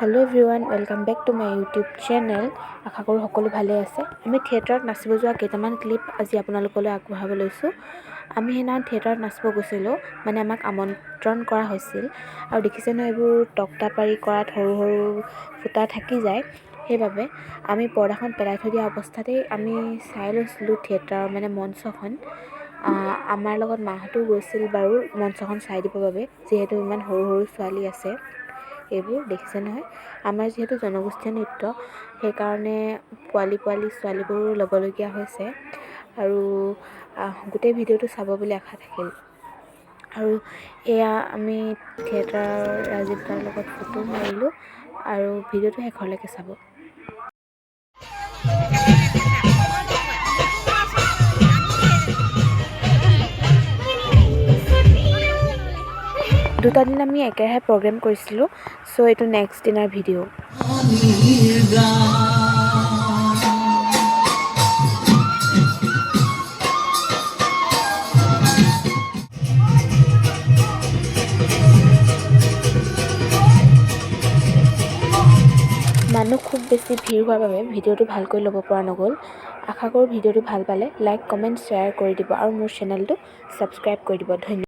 Hello' everyone, welcome back to my YouTube channel. আশা কৰোঁ সকলো ভালে আছে। আমি থিয়েটাৰত নাচিব যোৱা কেইটামান ক্লিপ আজি আপোনালোকলৈ আগবঢ়াব লৈছোঁ। আমি সেইদিনাখন থিয়েটাৰত নাচিব গৈছিলোঁ, মানে আমাক আমন্ত্ৰণ কৰা হৈছিল। আৰু দেখিছে নহয়, এইবোৰ তক্তা পাৰি কৰাত সৰু সৰু ফুটা থাকি যায়। সেইবাবে আমি পৰ্দাখন পেলাই থৈ দিয়া অৱস্থাতেই আমি চাই লৈছিলোঁ থিয়েটাৰৰ মানে মঞ্চখন। আমাৰ লগত মাহঁতো গৈছিল বাৰু মঞ্চখন চাই দিবৰ বাবে, যিহেতু ইমান সৰু সৰু ছোৱালী আছে। এইবোৰ দেখিছে নহয়, আমাৰ যিহেতু জনগোষ্ঠীয় নৃত্য, সেইকাৰণে পোৱালি ছোৱালীবোৰো ল'বলগীয়া হৈছে। আৰু গোটেই ভিডিঅ'টো চাব বুলি আশা থাকিল। আৰু এয়া আমি থিয়েটাৰৰ ৰাজীৱদাৰ লগত ফটো মাৰিলোঁ, আৰু ভিডিঅ'টো শেষলৈকে চাব। দুটা দিন আমি একেৰাহে প্ৰগ্ৰেম কৰিছিলোঁ, চ' এইটো নেক্সট দিনাৰ ভিডিঅ'। মানুহ খুব বেছি ভিৰ হোৱাৰ বাবে ভিডিঅ'টো ভালকৈ ল'ব পৰা নগ'ল। আশা কৰোঁ ভিডিঅ'টো ভাল পালে লাইক, কমেণ্ট, শ্বেয়াৰ কৰি দিব আৰু মোৰ চেনেলটো ছাবস্ক্ৰাইব কৰি দিব। ধন্যবাদ।